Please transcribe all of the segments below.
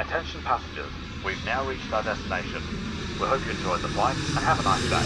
Attention passengers, we've now reached our destination. We hope you enjoyed the flight and have a nice day.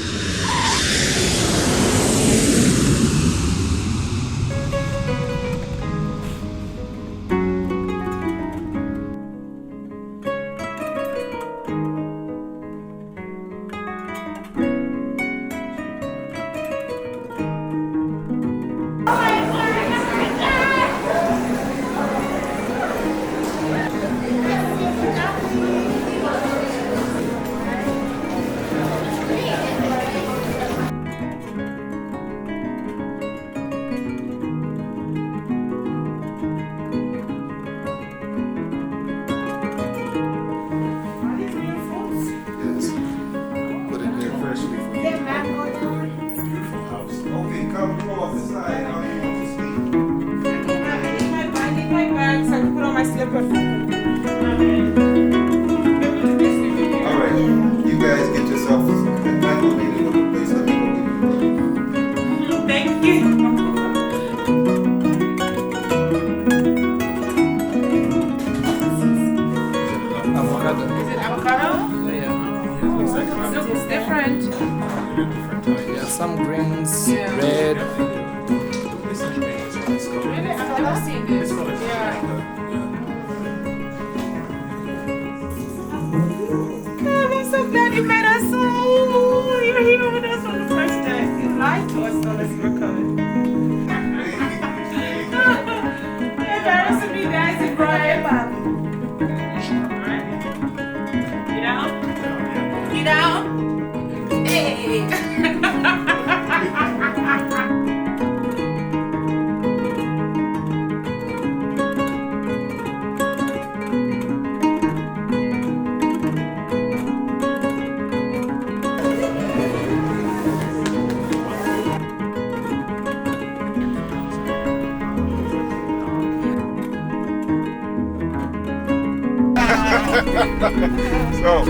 So,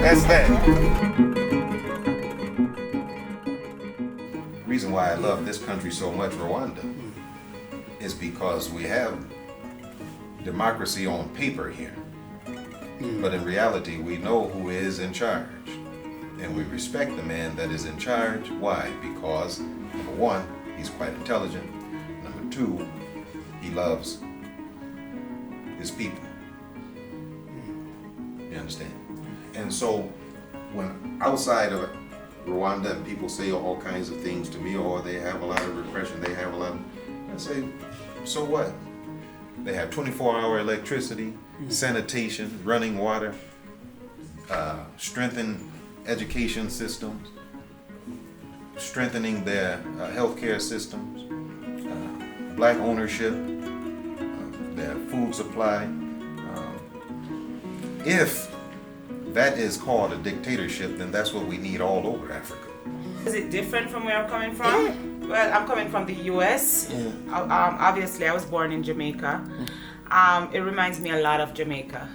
that's that. The reason why I love this country so much, Rwanda, is because we have democracy on paper here. But in reality, we know who is in charge. And we respect the man that is in charge. Why? Because, number one, he's quite intelligent. Number two, he loves his people. You understand? And so when outside of Rwanda and people say all kinds of things to me, or they have a lot of repression, they have a lot of, I say, so what? They have 24-hour electricity, sanitation, running water, strengthened education systems, strengthening their healthcare systems, black ownership, their food supply. If that is called a dictatorship, then that's what we need all over Africa. Is it different from where I'm coming from? Yeah. Well, I'm coming from the US. Yeah. Obviously, I was born in Jamaica. It reminds me a lot of Jamaica.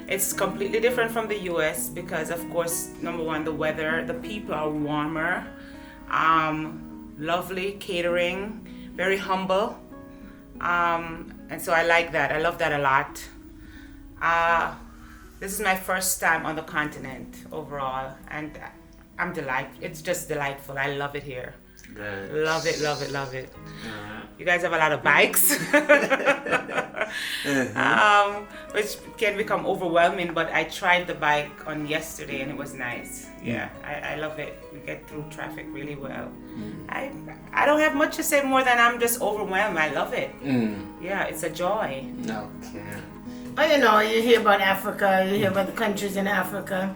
It's completely different from the US because, of course, number one, the weather, the people are warmer, lovely, catering, very humble. And so I like that. I love that a lot. This is my first time on the continent overall, and I'm delighted. It's just delightful. I love it here. Good. Love it, love it, love it. You guys have a lot of bikes, which can become overwhelming, but I tried the bike on yesterday and it was nice. Yeah, I love it. We get through traffic really well. I don't have much to say more than I'm just overwhelmed. I love it. Yeah, it's a joy. Okay. Well, you know, you hear about Africa, you hear about the countries in Africa,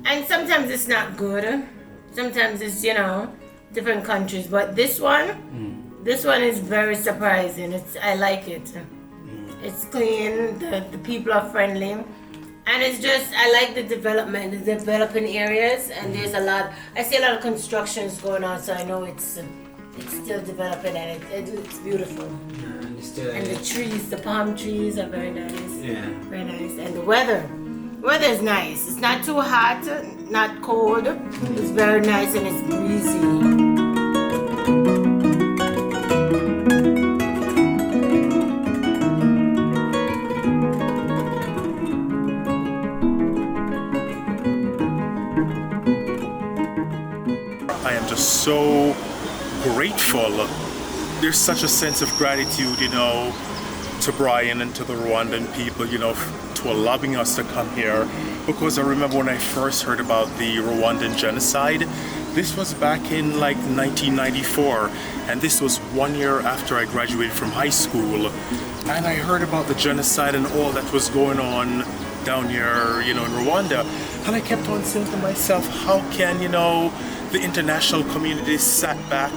and sometimes it's not good. Sometimes it's, you know, different countries, but this one is very surprising. I like it. It's clean, the people are friendly, and it's just, I like the development, the developing areas, and there's a lot, I see a lot of constructions going on, so I know it's still developing, and it's beautiful. And the trees, the palm trees are very nice. Yeah. Very nice. And the weather is nice. It's not too hot, not cold. It's very nice and it's breezy. so grateful. There's such a sense of gratitude, you know, to Brian and to the Rwandan people, you know, to allowing us to come here. Because I remember when I first heard about the Rwandan genocide, this was back in like 1994, and this was 1 year after I graduated from high school. And I heard about the genocide and all that was going on down here, you know, in Rwanda. And I kept on saying to myself, how can, you know, the international community sat back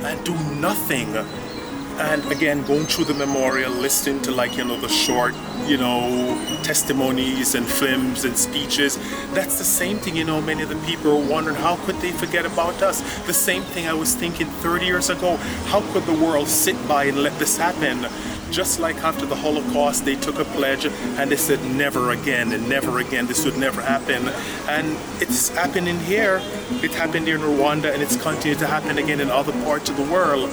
and do nothing? And again, going through the memorial, listening to, like, you know, the short, you know, testimonies and films and speeches, that's the same thing, you know, many of the people are wondering, how could they forget about us? The same thing I was thinking 30 years ago, how could the world sit by and let this happen? Just like after the Holocaust, they took a pledge and they said never again and never again, this would never happen. And it's happening here. It happened here in Rwanda, and it's continued to happen again in other parts of the world.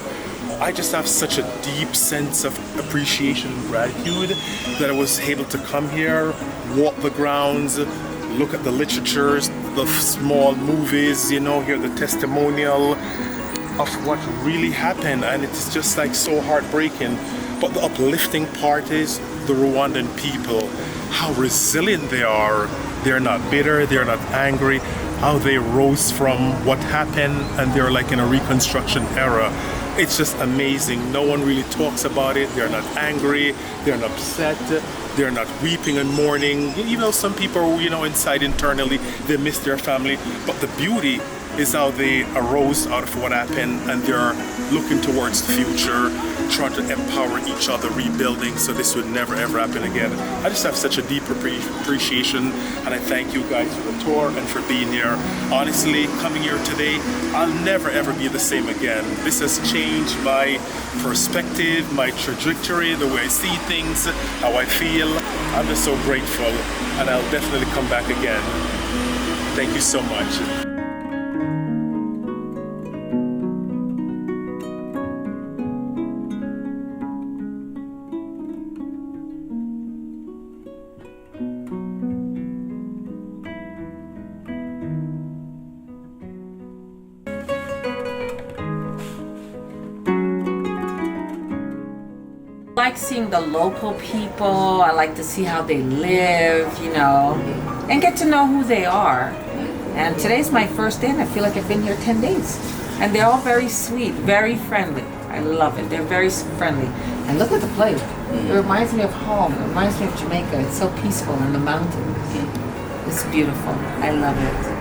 I just have such a deep sense of appreciation and gratitude that I was able to come here, walk the grounds, look at the literatures, the small movies, you know, hear the testimonial of what really happened. And it's just like so heartbreaking. But the uplifting part is the Rwandan people, how resilient they are. They're not bitter, they're not angry, how they rose from what happened, and they're like in a reconstruction era. It's just amazing. No one really talks about it. They're not angry, they're not upset, they're not weeping and mourning. Even though some people, you know, inside internally, they miss their family. But the beauty is how they arose out of what happened, and they're looking towards the future, trying to empower each other, rebuilding, so this would never ever happen again. I just have such a deep appreciation, and I thank you guys for the tour and for being here. Honestly, coming here today, I'll never ever be the same again. This has changed my perspective, my trajectory, the way I see things, how I feel. I'm just so grateful, and I'll definitely come back again. Thank you so much. I like seeing the local people. I like to see how they live, you know, and get to know who they are. And today's my first day, and I feel like I've been here 10 days. And they're all very sweet, very friendly. I love it. They're very friendly. And look at the place. It reminds me of home. It reminds me of Jamaica. It's so peaceful in the mountains. It's beautiful. I love it.